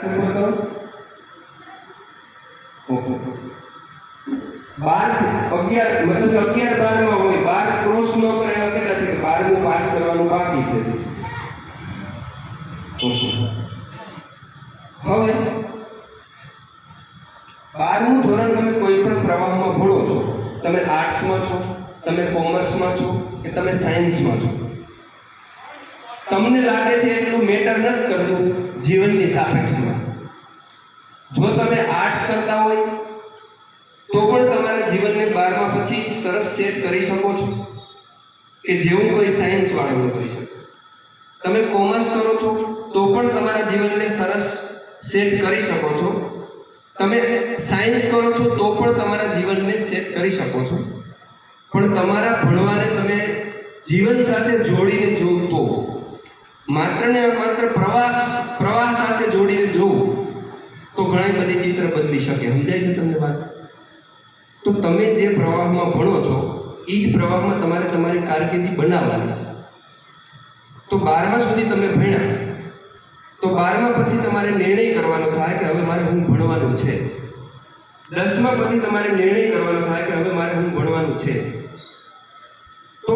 ઉપર કરો. ઓકે 12 11 મતલબ 11 12 માં હોય 12 ક્રોસ ન કરે એવા કેટલા છે કે 12મું પાસ કરવાનું બાકી છે. ઓકે હવે 12મું ધોરણ તમે કોઈ પણ પ્રવાહમાં ભણો છો, તમે આર્ટ્સમાં છો, તમે કોમર્સમાં છો કે તમે સાયન્સમાં છો, તમને લાગે છે એટલું મેટર નથી કરતું જીવનની સાપેક્ષમાં. જો તમે આર્ટ્સ કરતા હોય તો પણ તમારા જીવનને 12મા પછી સરસ સેટ કરી શકો છો કે જેવું કોઈ સાયન્સ વાળો ન કરી શકે. તમે કોમર્સ કરો છો તો પણ તમારા જીવનને સરસ સેટ કરી શકો છો. તમે સાયન્સ કરો છો તો પણ તમારા જીવનને સેટ કરી શકો છો. પણ તમારા ભણવાને તમે જીવન સાથે જોડીને જોવો તો, માત્ર ને માત્ર પ્રવાહ સાથે જોડીને જોવો તો ઘણી બધી ચિત્ર બદલી શકે. સમજાય છે તમને વાત? તો તમે જે પ્રવાહમાં ભણો છો એ જ પ્રવાહમાં તમારે તમારી કારકિર્દી બનાવવાની છે. તો 12મા સુધી તમે ભણ્યા તો 12મા પછી તમારે નિર્ણય કરવાનો થાય કે હવે મારે હું ભણવાનું છે. 10મા પછી તમારે નિર્ણય કરવાનો થાય કે હવે મારે હું ભણવાનું છે. તો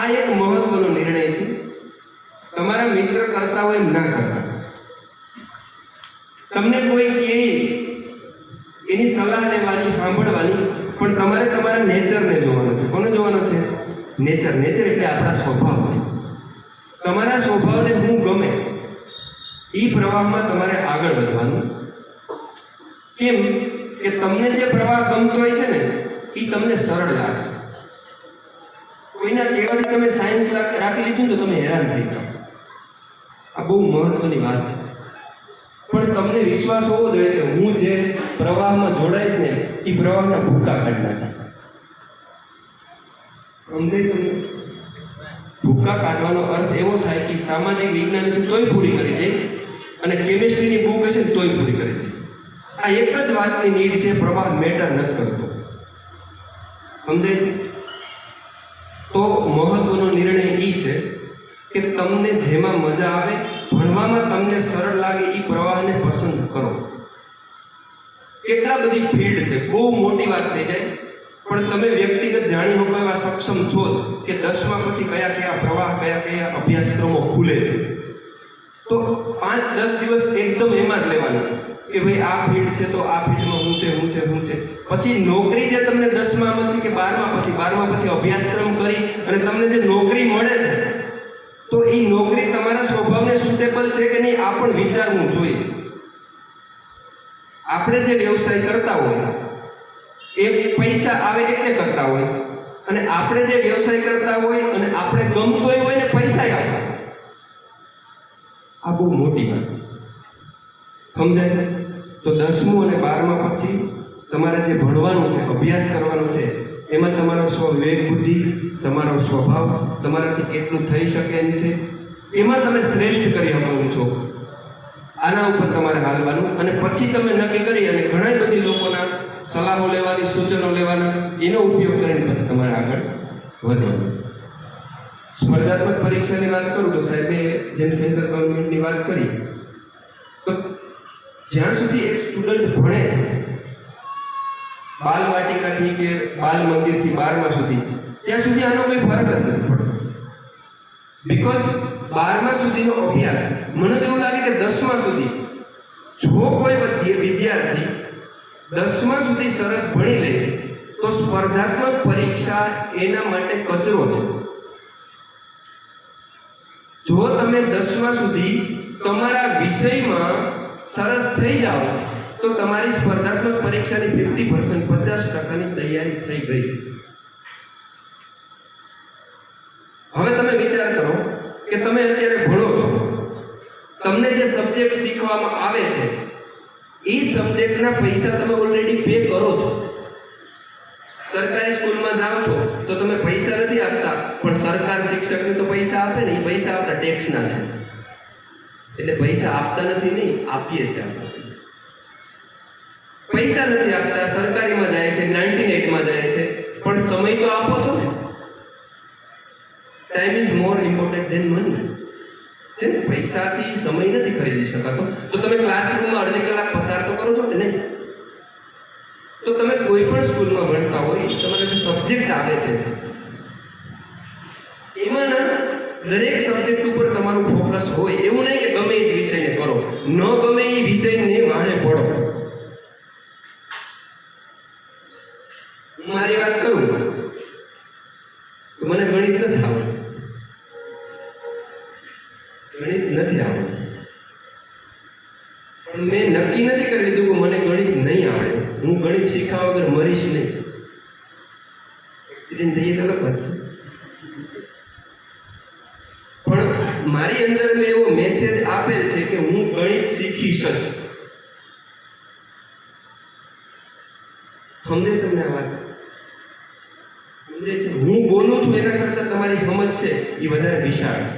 આ એક મહત્વનો નિર્ણય છે. તમારા મિત્ર કરતા હોય ના કરતા, તમને કોઈ કહે એની સલાહ લેવાની, સાંભળવાની, પણ તમારે તમારા નેચરને જોવાનો છે. કોને જોવાનો છે? નેચર. નેચર એટલે આપણા સ્વભાવને. તમારા સ્વભાવને હું ગમે એ પ્રવાહમાં તમારે આગળ વધવાનું. કેમ કે તમને જે પ્રવાહ ગમતો હોય છે ને એ તમને સરળ લાગશે. કોઈના કહેવાથી તમે સાયન્સ રાખી લીધું તો તમે હેરાન થઈ જાઓ. આ બહુ મહત્વની વાત છે. પણ તમને વિશ્વાસ હોવો જોઈએ કે હું જે પ્રવાહમાં જોડાઈશ ને એ પ્રવાહના ભૂકા કાઢી નાખે. સમજાય તમને? ભૂકા કાઢવાનો અર્થ એવો થાય કે સામાજિક વિજ્ઞાન છે તોય પૂરી કરી દે અને કેમિસ્ટ્રીની બુક હશે ને તોય પૂરી કરી દે. આ એક જ વાતની નીડ છે, પ્રવાહ મેટર નથી કરતો. સમજાય છે? તો મહત્વનો નિર્ણય એ છે કે તમને જેમાં મજા આવે, ભણવામાં તમને સરળ લાગે એ પ્રવાહને પસંદ કરો. કેટલા બધી ફિલ્ડ છે, બહુ મોટી વાત થઈ જાય, પણ તમે વ્યક્તિગત જાણી શકો એવા સક્ષમ છો કે 10મા પછી કયા કયા પ્રવાહ, કયા કયા અભ્યાસક્રમો ખુલે છે. તો 5-10 દિવસ એકદમ એમાં જ લેવાના કે ભાઈ આ ફિલ્ડ છે તો આ ફિલ્ડમાં હું છે. પછી નોકરી જે તમને 10મા પછી કે 12મા પછી અભ્યાસક્રમ કરી અને તમને જે નોકરી મળે છે તો એ નોકરી તમારા સ્વભાવને સુટેબલ છે કે નહીં આ પણ વિચારવું જોઈએ. આપણે જે વ્યવસાય કરતા હોય એ પૈસા આવે એટલે કરતા હોય, અને આપણે જે વ્યવસાય કરતા હોય અને આપણે ગમતો હોય ને પૈસા આવે, આ બહુ મોટી વાત છે. સમજાય? તો 10મું અને 12મા પછી તમારે જે ભણવાનું છે, અભ્યાસ કરવાનો છે, એમાં તમારો સ્વવિવેક બુદ્ધિ, તમારો સ્વભાવ, તમારાથી કેટલું થઈ શકે એમ છે, એમાં તમે શ્રેષ્ઠ કરી શકો છો. આના ઉપર તમારે હાલવાનું. અને પછી તમે નક્કી કરી અને ઘણા બધી લોકોના સલાહો લેવાની, સૂચનો લેવાના, એનો ઉપયોગ કરીને પછી તમારે આગળ વધવાનું. સ્પર્ધાત્મક પરીક્ષાની વાત કરું તો સાહેબે જેમ સેન્ટ્રલ ગવર્મેન્ટની વાત કરી, તો જ્યાં સુધી એક સ્ટુડન્ટ ભણે છે બાલવાટિકાથી કે બાલ મંદિરથી 12મા સુધી, ત્યાં સુધી આનો કોઈ ફરક જ નથી પડતો. બીકોઝ 12મા સુધીનો અભ્યાસ, મને તો એવું લાગે કે 10મા સુધી જો કોઈ વિદ્યાર્થી 10મા સુધી સરસ ભણી લે તો સ્પર્ધાત્મક પરીક્ષા એના માટે કચરો છે. જો તમે 10મા સુધી તમારા વિષયમાં સરસ થઈ જાઓ તો તમારી સ્પર્ધાત્મક પરીક્ષાની 50% 50%ની તૈયારી થઈ ગઈ. હવે તમે વિચાર કરો કે તમે અત્યારે ભણો છો, તમને જે સબ્જેક્ટ શીખવામાં આવે છે એ સબ્જેક્ટના પૈસા તમે ઓલરેડી પે કરો છો. સરકારી સ્કૂલમાં જાઓ છો તો તમે પૈસા નથી આપતા, પણ સરકાર શિક્ષકને તો પૈસા આપે ને, એ પૈસા આપણા ટેક્સના છે. એટલે પૈસા આપતા નથી, નહીં આપીએ છીએ આપણે. પૈસા નથી આપતા, સરકારીમાં જાય છે, ગ્રાન્ટિંગ એડમાં જાય છે, પણ સમય તો આપો છો ને. Time is more important than money. છે ને, પૈસાથી સમય નથી ખરીદી શકાતો. તો તમે ક્લાસરૂમમાં અડધી કલાક પસાર તો કરો છો કે નહીં? તો તમે કોઈ પણ સ્કૂલમાં ભણતા હોય, તમારે જે સબ્જેક્ટ આવે છે એમાંના દરેક સબ્જેક્ટ ઉપર તમારું ફોકસ હોય. એવું નહીં કે ગમે એ જ વિષયને કરો, ન ગમે એ વિષયને વાહે પડો. હું મારી વાત કરું તો મને ગણિત નથી આવડતું, ગણિત નથી આવડતું, પણ મેં નક્કી નથી કરી લીધું કે મને ગણિત નહીં આવડે. હું ગણિત શીખ્યા વગર મરીશ નહીં. એક્સિડન્ટ થઈ તો અલગ વાત છે, પણ મારી અંદર મેં એવો મેસેજ આપેલ છે કે હું ગણિત શીખીશ જ. સમજે તમને આ વાત? સમજે છે? હું બોલું છું એના કરતાં તમારી સમજ છે એ વધારે વિશાળ છે.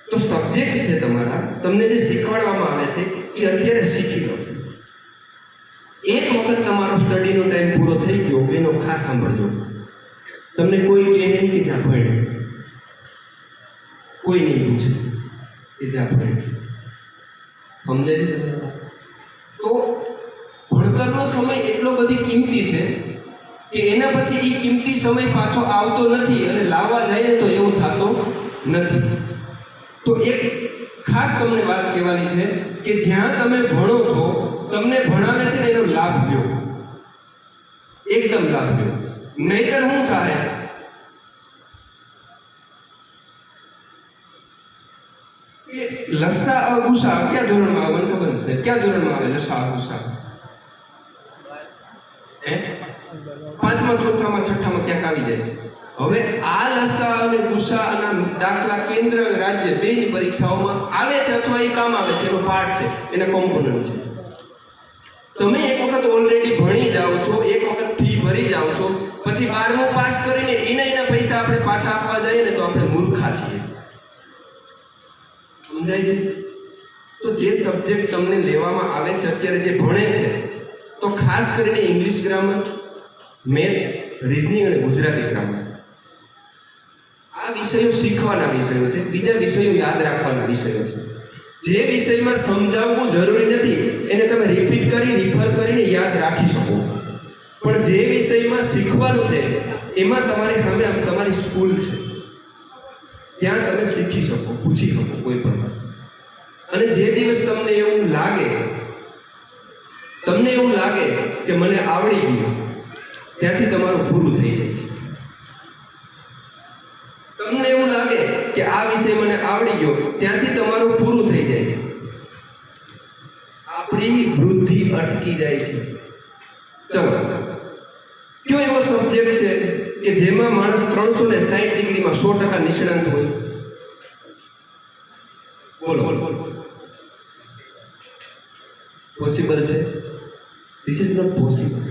તો સબ્જેક્ટ છે તમારા, તમને જે શીખવાડવામાં આવે છે એ અત્યારે શીખી લો. એક વખત તમારો સ્ટડીનો ટાઈમ પૂરો થઈ ગયો એનો ખાસ સાંભળજો. તમને કોઈ કહે નહીં કે જા ભણ, કોઈ નહીં પૂછે કે જા ભણ. સમજે છે તમને? તો ભણતરનો સમય એટલો બધી કિંમતી છે કે એના પછી એ કિંમતી સમય પાછો આવતો નથી, અને લાવવા જાય તો એવો થતો નથી. તો એક ખાસ તમને વાત કહેવાની છે કે જ્યાં તમે ભણો છો, તમને ભણાવે છે ને એનો લાભ લો, એકદમ લાભ લો. નહીતર શું થાય? લસા ગુસા કયા ધોરણમાં આવે? મને ખબર નથી. કયા ધોરણમાં આવે લસા ગુસા? પાંચમા, ચોથામાં, છઠ્ઠામાં ક્યાંક આવી જાય. હવે આ લસા અને ગુસા અને દાખલા કેન્દ્ર અને રાજ્ય બેની પરીક્ષાઓમાં આવે છે, અથવા એ કામ આવે છે, એનો પાર્ટ છે, એના કોમ્પોનન્ટ છે. તમે એક વખત ઓલરેડી ભણી જાઓ છો, એક વખત ફી ભરી જાઓ છો, પછી 12મું પાસ કરીને એના પૈસા આપણે પાછા આપવા જઈએ ને તો આપણે મૂર્ખા છીએ. સમજાય છે? તો જે સબ્જેક્ટ તમને લેવામાં આવે છે અત્યારે, જે ભણે છે, તો ખાસ કરીને ઇંગ્લિશ ગ્રામર, મેથ્સ, રીઝનિંગ અને ગુજરાતી ગ્રામર, આ વિષયો શીખવાના વિષયો છે. બીજા વિષયો યાદ રાખવાના વિષયો છે. જે વિષયમાં સમજાવવું જરૂરી નથી એને તમે રિપીટ કરી, રિફર કરીને યાદ રાખી શકો. પણ જે વિષયમાં શીખવાનું છે એમાં તમારી સામે તમારી સ્કૂલ છે, ત્યાં તમે શીખી શકો, પૂછી શકો કોઈ પણ. અને જે દિવસ તમને એવું લાગે કે મને આવડી ગયું, ત્યાંથી તમારું પૂરું થઈ જાય છે. તમને એવું લાગે કે આ વિષય મને આવડી ગયો, ત્યાંથી તમારું પૂરું થઈ જાય છે. આપણી વૃદ્ધિ અટકી જાય છે. ચલો, કયો એવો સબ્જેક્ટ છે કે જેમાં માણસ 360 ડિગ્રીમાં 100% નિષ્ણાંત હોય? બોલો. પોસિબલ છે? This is not possible.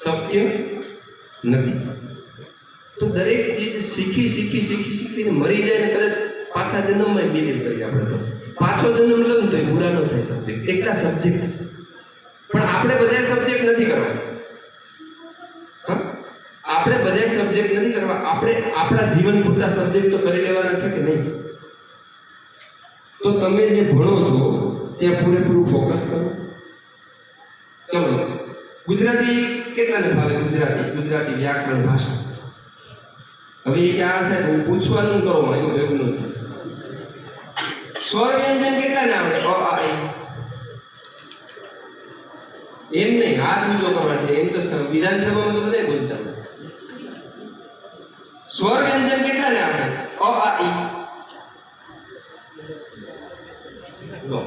શક્ય નથી. તો દરેક ચીજ શીખીને મરી જાય ને કદાચ પાછા જન્મમાં બિલીવ કરીએ આપણે, તો પાછો જન્મ લો ને તો એ પૂરા ન થઈ સબ્જેક્ટ. એટલા સબ્જેક્ટ છે. પણ આપણે બધા સબ્જેક્ટ નથી કરવા. આપણે બધા સબ્જેક્ટ નથી કરવા. આપણે આપણા જીવન પૂરતા સબ્જેક્ટ તો કરી લેવાના છે કે નહીં? તો તમે જે ભણો છો ત્યાં પૂરેપૂરું ફોકસ કરો. ચલો, ગુજરાતી કેટલાને ફાવે? ગુજરાતી વ્યાકરણ ભાષા. હવે એ ક્યાં છે? હું પૂછવાનું કરો, એમાં ભેગું નથી. સ્વર વ્યંજન કેટલાને આવડે? અ આ ઈ. એમ નહીં, હાથ ઊંચો કરવા છે. એમ તો વિધાનસભામાં તો બધા બોલતા. સ્વર વ્યંજન કેટલાને આવડે? અ આ ઈ. લો,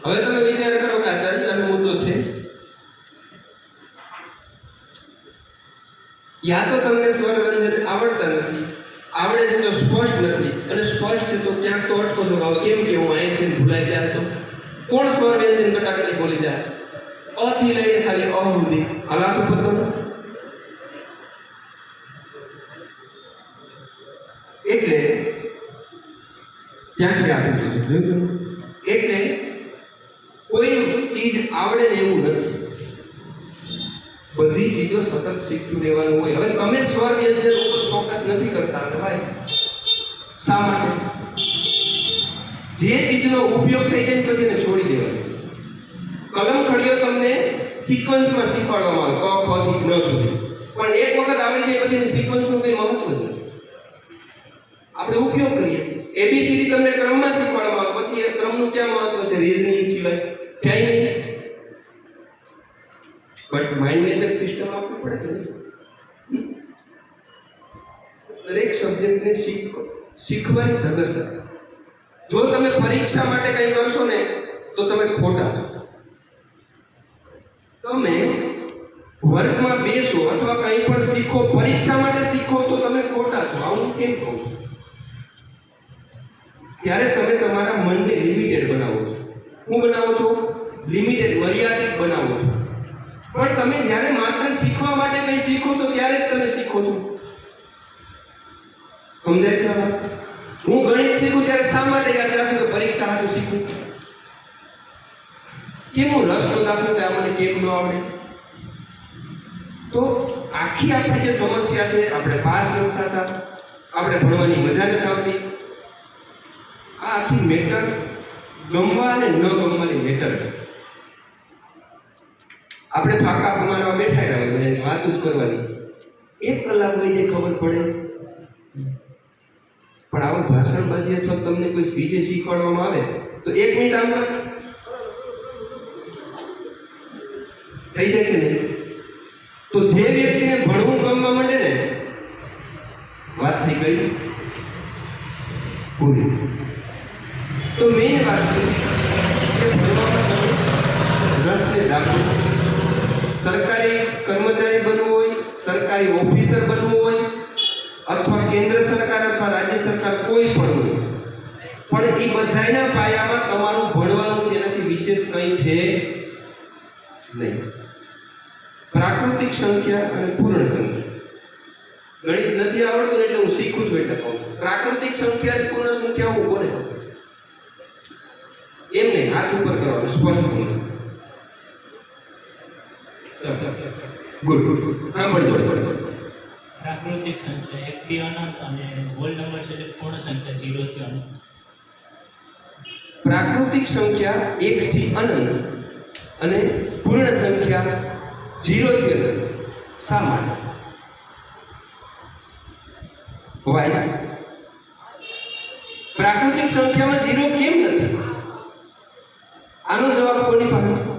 હવે તમે વિચાર કરો કે આ ચર્ચાનો મુદ્દો છે. યા તો તમને સ્વર વ્યંજન આવડતા નથી, આવડે છે તો સ્પષ્ટ નથી, અને સ્પષ્ટ છે તો ક્યાંક તો અટકો છો. કેમ કે હું અહીંયા છે ભૂલાઈ જાય તો કોણ સ્વર વ્યંજન કટાકટી બોલી જાય? અ થી લઈને ખાલી અ સુધી હાલાત ઉપર કરો. એટલે ત્યાંથી આગળ જોયું. એટલે કોઈ ચીજ આવડે ને એવું નથી. બધી ચીજો સતત શીખતું રહેવાનું હોય. હવે તમે સ્વર વ્યંજન ઉપર ફોકસ નથી કરતા ને ભાઈ, શા માટે? જે ચીજનો ઉપયોગ થઈ જાય પછી એને છોડી દેવાનો. કલમ ખડીયો તમને સિક્વન્સમાં શીખવાડવામાં આવે, ક ખ થી ન સુધી, પણ એક વખત આવડી જાય પછી સિક્વન્સનું કંઈ મહત્વ જ નથી. આપણે ઉપયોગ કરીએ છીએ. એબીસીડી તમને ક્રમમાં શીખવાડવામાં આવે, પછી એ ક્રમનું ક્યાં મહત્વ છે? રીઝનિંગ સિવાય ક્યાંય નહીં. બટ માઇન્ડની અંદર સિસ્ટમ આપવી પડે કે નહીં? દરેક સબ્જેક્ટને શીખવાની ધગશ. જો તમે પરીક્ષા માટે કંઈ કરશો ને તો તમે ખોટા છો. તમે વર્ગમાં બેસો અથવા કંઈ પણ શીખો, પરીક્ષા માટે શીખો તો તમે ખોટા છો. આવું કેમ કહું છું? ત્યારે તમે તમારા મનને લિમિટેડ બનાવો છો. શું બનાવો છો? લિમિટેડ, મર્યાદિત બનાવો છો. પણ તમે જ્યારે માત્ર શીખવા માટે કંઈ શીખો તો ત્યારે જ તમે શીખો છો. સમજાય છે? હું ગણિત શીખું ત્યારે શા માટે યાદ રાખું? તો પરીક્ષા માટે શીખું. કેમ હું રસ્તો દાખલો કે આ મને કેમ ન આવડે? તો આખી આપણી જે સમસ્યા છે, આપણે પાસ નથી થતા, આપણે ભણવાની મજા નથી આવતી, આ આખી મેટર ગમવા અને ન ગમવાની મેટર છે. આપણે ફાંકા મારવા બેઠા હોય, બધાની વાતો જ કરવાની, 1 કલાક વહી જાય ખબર પડે. પણ આવા ભાષણબાજી અથવા તમને કોઈ સ્પીચ શીખવાડવામાં આવે તો 1 મિનિટ આમ થઈ જાય કે નહીં? તો જે વ્યક્તિને ભણવું ગમવા માંડે ને, વાત થઈ ગઈ પૂરી. તો મેઇન વાત છે કે ભણવામાં તમે રસને દાખવો. સરકારી કર્મચારી બનવું હોય, સરકારી ઓફિસર બનવું હોય, અથવા કેન્દ્ર સરકાર અથવા રાજ્ય સરકાર કોઈ પણ હોય, પણ એ બધાના પાયામાં તમારું ભણવાનું છે, એનાથી વિશેષ કંઈ છે નહીં. પ્રાકૃતિક સંખ્યા અને પૂર્ણ સંખ્યા. ગણિત નથી આવડતું એટલે હું શીખું છું એટલે કહું છું. પ્રાકૃતિક સંખ્યા અને પૂર્ણ સંખ્યા હું કોને કહું? એમ નહીં, હાથ ઉપર કરવાનું સ્પષ્ટ બોલો. ગુડ. હા, બોલો. પ્રાકૃતિક સંખ્યા 1 થી અનંત અને હોલ નંબર છે એટલે પૂર્ણ સંખ્યા 0 થી અનંત. પ્રાકૃતિક સંખ્યા 1 થી અનંત અને પૂર્ણ સંખ્યા 0 થી અનંત. શા માટે? વાય? પ્રાકૃતિક સંખ્યામાં 0 કેમ નથી? આનો જવાબ કોની પાસે છે?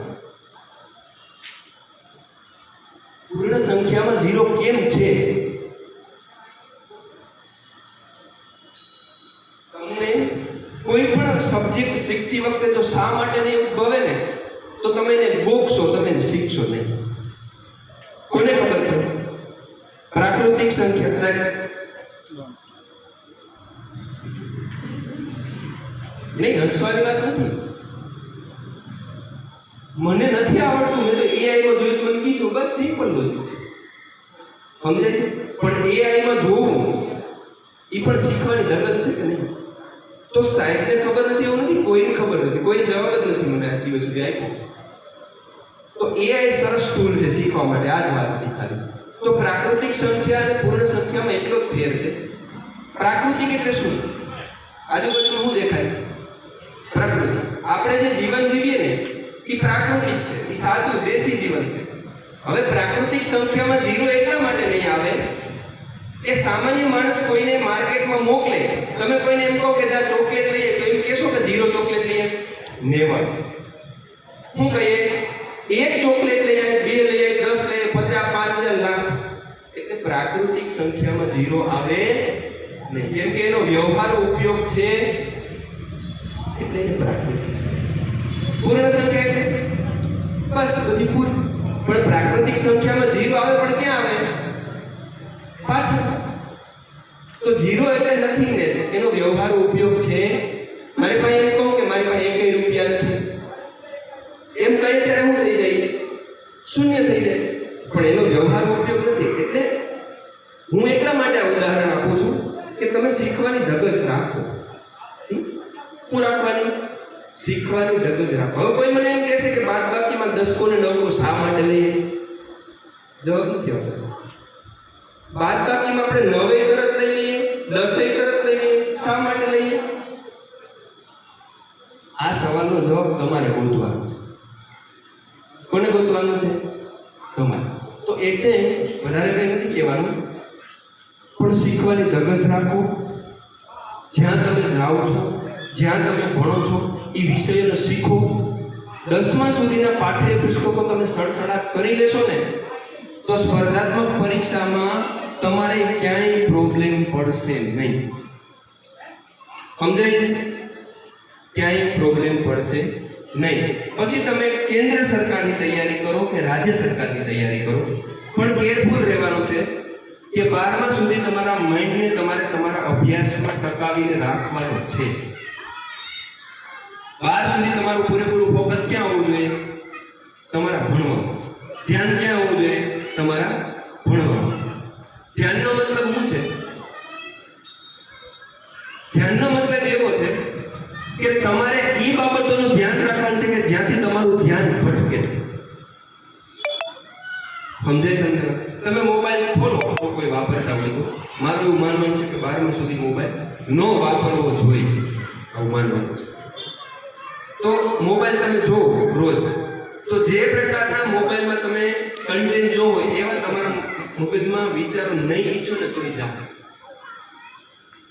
પૂર્ણ સંખ્યામાં 0 કેમ છે? તમને કોઈ પણ સબ્જેક્ટ શીખતી વખતે જો શા માટે નહીં ઉદ્ભવે ને તો તમે એને ગોખશો, તમે એને શીખશો નહીં. કોને ખબર છે? પ્રાકૃતિક સંખ્યા સાહેબ નહીં, હસવાની વાત નથી. મને નથી આવડતું, મેં તો એઆઈમાં જોયું, મને કીધું, બસ સિમ્પલ લોજિક છે. સમજાય છે? પણ એઆઈમાં જોવું એ પણ શીખવાની ધગશ છે કે નહીં? તો સાહેબને ખબર નથી એવું નથી, કોઈને ખબર નથી, કોઈ જવાબ જ નથી મને આજ દિવસ સુધી આપ્યો. તો એઆઈ સરસ ટૂલ છે શીખવા માટે. આ જ વાત હતી ખાલી. તો પ્રાકૃતિક સંખ્યા અને પૂર્ણ સંખ્યામાં એટલો જ ફેર છે. પ્રાકૃતિક એટલે શું? આજુબાજુ શું દેખાય? પ્રકૃતિ. આપણે જે જીવન જીવીએ ને એ પ્રાકૃતિક છે, એ સાદું દેશી જીવન છે. હવે પ્રાકૃતિક સંખ્યામાં 0 એટલા માટે નહીં આવે કે સામાન્ય માણસ કોઈને માર્કેટમાં મોકલે, તમે કોઈને એમ કહો કે જા ચોકલેટ લઈએ, તો એમ કહેશો કે 0 ચોકલેટ લઈએ? નેવર. શું કહીએ? 1 ચોકલેટ લઈ આવે, 2 લઈ આવે, 10 લઈ આવે, 50, 5000, લાખ. એટલે પ્રાકૃતિક સંખ્યામાં 0 આવે નહીં, કેમ કે એનો વ્યવહારુ ઉપયોગ છે એટલે એને પ્રાકૃતિક છે. પૂર્ણ સંખ્યા એટલે બસ બધી પૂરી. પણ પ્રાકૃતિક સંખ્યામાં 0 આવે પણ ક્યાં આવે? પાછળ. તો 0 એટલે નથિંગનેસ, એનો વ્યવહારુ ઉપયોગ છે. મારી પાસે એમ કહું કે મારી પાસે 1 રૂપિયા નથી, એમ કહી ત્યારે શું થઈ જાય? શૂન્ય થઈ જાય. પણ એનો વ્યવહારુ ઉપયોગ નથી. એટલે હું એટલા માટે આ ઉદાહરણ આપું છું કે તમે શીખવાની ધગશ રાખો. હું રાખવાની શીખવાની ધગશ રાખો. હવે કોઈ મને એમ કહેશે કે બાદબાકીમાં 10 ને 9 શા માટે લઈએ? જવાબ નથી આવતો. બાદબાકીમાં આપણે 9 તરત લઈ લઈએ, 10 તરત લઈ લઈએ. શા માટે લઈએ? આ સવાલનો જવાબ તમારે ગોતવાનો છે. કોને ગોતવાનો છે? તમારે. તો એટલે વધારે કંઈ નથી કહેવાનું, પણ શીખવાની ધગશ રાખો. જ્યાં તમે જાઓ છો, જ્યાં તમે ભણો છો, એ વિષયોને શીખો. 10મા સુધીના પાઠ્ય પુસ્તકો તમે સડસડાટ કરી લેશો ને, તો સ્પર્ધાત્મક પરીક્ષામાં તમારે ક્યાંય પ્રોબ્લેમ પડશે નહીં. સમજાય છે? ક્યાંય પ્રોબ્લેમ પડશે નહીં. પછી તમે કેન્દ્ર સરકારની તૈયારી કરો કે રાજ્ય સરકારની તૈયારી કરો, પણ કેરફુલ રહેવાનું છે કે 12મા સુધી તમારા માઇન્ડને તમારે તમારા અભ્યાસમાં ટકાવીને રાખવાનો છે. 12 સુધી તમારું પૂરેપૂરું ફોકસ ક્યાં હોવું જોઈએ? તમારા ભણવામાં. ધ્યાન ક્યાં હોવું જોઈએ? તમારા ભણવામાં. ધ્યાનનો મતલબ શું છે? ધ્યાનનો મતલબ એવો છે કે તમારે એ બાબતોનું ધ્યાન રાખવાનું છે કે જ્યાંથી તમારું ધ્યાન ભટકે છે. સમજાય તમને? તમે મોબાઈલ ખોલો તો કોઈ વાપરતા હોય તો મારું એવું માનવાનું છે કે 12મા સુધી મોબાઈલ ન વાપરવો જોઈએ, આવું માનવાનું છે. તો મોબાઈલ તમે જોવો રોજ, તો જે પ્રકારના મોબાઈલમાં તમે કન્ટેન્ટ જોવો એવા તમારા મગજમાં વિચારો નહીં ઈચ્છો ને તોય જાઓ.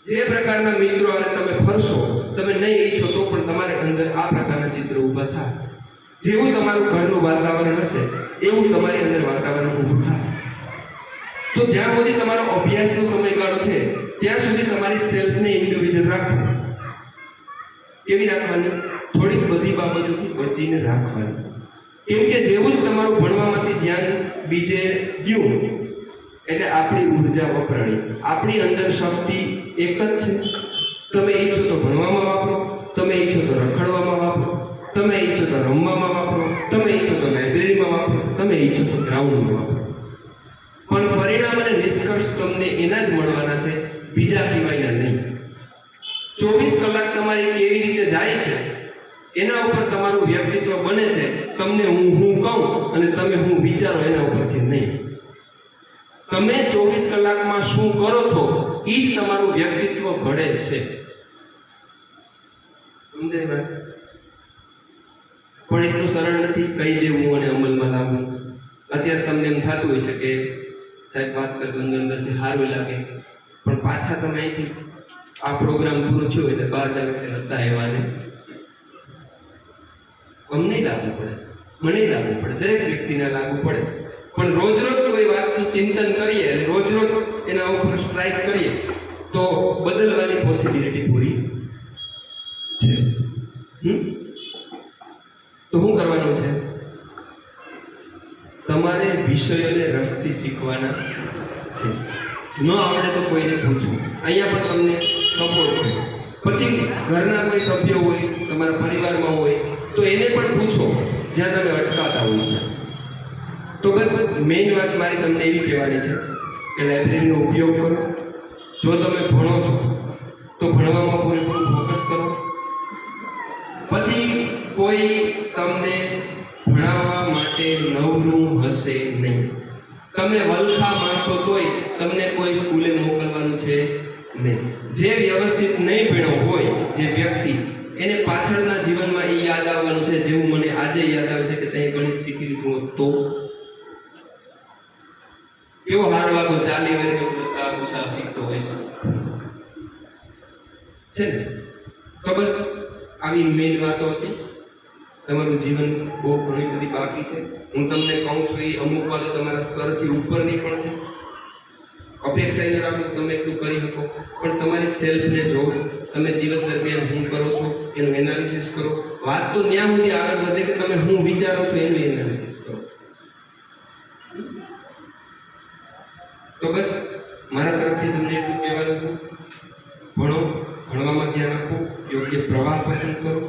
જે પ્રકારના મિત્રો અને તમે ફરશો, તમે નહીં ઈચ્છો તો પણ તમારે અંદર આ પ્રકારના ચિત્ર ઊભા થાય. જેવું તમારું ઘરનું વાતાવરણ હશે એવું તમારી અંદર વાતાવરણ ઊભું થાય. તો જ્યાં સુધી તમારો અભ્યાસનો સમયગાળો છે ત્યાં સુધી તમારી સેલ્ફને ઇન્ડિવિજ્યુઅલ રાખો. કેવી રાખવાની? થોડીક બધી બાબતોથી બચીને રાખવાની. કેમ કે જેવું જ તમારું ભણવામાંથી ધ્યાન બીજે ગયું એટલે આપણી ઉર્જા વપરાણી. આપણી અંદર શક્તિ એક જ છે. તમે ઈચ્છો તો ભણવામાં વાપરો, તમે ઈચ્છો તો રખડવામાં વાપરો, તમે ઈચ્છો તો રમવામાં વાપરો, તમે ઈચ્છો તો લાઇબ્રેરીમાં વાપરો, તમે ઈચ્છો તો ગ્રાઉન્ડમાં વાપરો. પણ પરિણામ અને નિષ્કર્ષ તમને એના જ મળવાના છે, બીજા સિવાયના નહીં. 24 કલાક તમારી કેવી રીતે જાય છે એના ઉપર તમારું વ્યક્તિત્વ બને છે. તમને હું કહું અને તમે હું વિચારો એના ઉપરથી નહીં. તમે 24 કલાકમાં શું કરો છો એ જ તમારું વ્યક્તિત્વ ઘડે છે. સમજાય વાત? પણ એટલું સરળ નથી કહી દેવું અને અમલમાં લાવવું. અત્યારે તમને એમ થતું હોય છે કે સાહેબ વાત કરતા અંદરથી સારું લાગે, પણ પાછા તમે અહીંથી આ પ્રોગ્રામ પૂરો થયો એટલે બહાર જાવ એટલે હતા એવાને અમને લાગુ પડે, મને લાગુ પડે, દરેક વ્યક્તિને લાગુ પડે. પણ રોજ રોજ કોઈ વાતનું ચિંતન કરીએ અને રોજ રોજ એના ઉપર સ્ટ્રાઇક કરીએ તો બદલવાની પોસિબિલિટી પૂરી છે. તો શું કરવાનું છે? તમારે વિષયોને રસથી શીખવાના છે. ન આવડે તો કોઈને પૂછવું, અહીંયા પણ તમને સપોર્ટ છે. પછી ઘરના કોઈ સભ્યો હોય, તમારા પરિવારમાં હોય તો એને પણ પૂછો જ્યાં તમે અટકાતા હોય. તો બસ મેઇન વાત મારી તમને એવી કહેવાની છે કે લાઇબ્રેરીનો ઉપયોગ કરો. જો તમે ભણો છો તો ભણવામાં પૂરેપૂરું ફોકસ કરો. પછી કોઈ તમને ભણાવવા માટે નવરું હશે નહીં. તમે વલખા માણસો તોય તમને કોઈ સ્કૂલે મોકલવાનું છે નહીં. જે વ્યવસ્થિત નહીં ભણ્યો હોય જે વ્યક્તિ, એને પાછળના જીવનમાં એ યાદ આવવાનું છે, જેવું મને આજે યાદ આવે છે કે ત્યાં ગણિત શીખી લીધું તો કેવો હાર વાગો 40 વર્ષ ઉષા શીખતો હોય છે ને. તો બસ આવી મેઇન વાતો હતી. તમારું જીવન બહુ ઘણી બધી બાકી છે. હું તમને કહું છું એ અમુક વાતો તમારા સ્તરથી ઉપરની પણ છે. અપેક્ષા એ રાખો તમે એટલું કરી શકો, પણ તમારી સેલ્ફને જો તમે દિવસ દરમિયાન હું કરો છો એનું એનાલિસિસ કરો. વાત તો ત્યાં સુધી આગળ વધે કે તમે હું વિચારો છો એનું એનાલિસિસ કરો. તો બસ મારા તરફથી તમને એટલું કહેવાનું હતું. ભણો, ભણવામાં ધ્યાન આપો, યોગ્ય પ્રવાહ પસંદ કરો,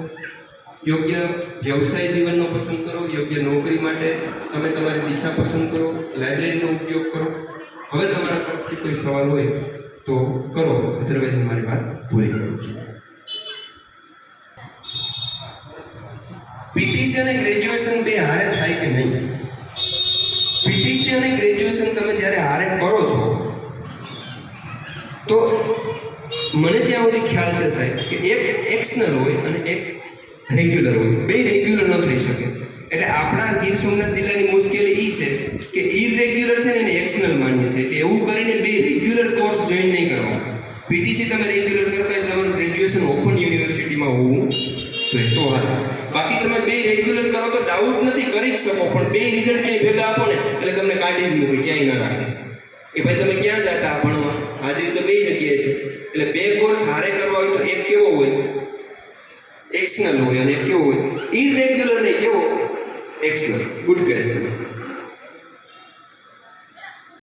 યોગ્ય વ્યવસાય જીવનનો પસંદ કરો, યોગ્ય નોકરી માટે તમે તમારી દિશા પસંદ કરો, લાઇબ્રેરીનો ઉપયોગ કરો. હવે તમારા તરફથી કોઈ સવાલ હોય તો કરો, અધરવાઇઝ હું મારી વાત પૂરી કરું છું. પીટીસી અને ગ્રેજ્યુએશન બે હારે થાય કે નહીં? પીટીસી અને ગ્રેજ્યુએશન મને ત્યાં સુધી ખ્યાલ છે સાહેબ કે એક એક્શનલ હોય અને એક રેગ્યુલર હોય, બે રેગ્યુલર ન થઈ શકે. એટલે આપણા ગીર સોમનાથ જિલ્લાની મુશ્કેલી એ છે કે ઇરેગ્યુલર છે ને એને એક્શનલ માનીએ છીએ. એટલે એવું કરીને બે રેગ્યુલર કોર્સ જોઈન નહીં કરવા. પીટીસી તમે રેગ્યુલર કરતા હોય તમારું ગ્રેજ્યુએશન ઓપન યુનિવર્સિટીમાં હોવું જોઈએ તો હાલ. બાકી તમે બે રેગ્યુલર કરો તો ડાઉટ નથી, કરી જ શકો, પણ બે રિઝલ્ટ ક્યાંય ભેગા આપો ને એટલે તમને કાઢી જ મૂકી, ક્યાંય ના રાખે કે ભાઈ તમે ક્યાં જતા ભણવા. હાજરી તો બે જગ્યાએ છે. એટલે બે કોર્સ હારે કરવા હોય તો એક કેવો હોય, એક્શનલ હોય, અને એક કેવો હોય, ઇરેગ્યુલર નહીં, કેવો, એક્શનલ. Good question.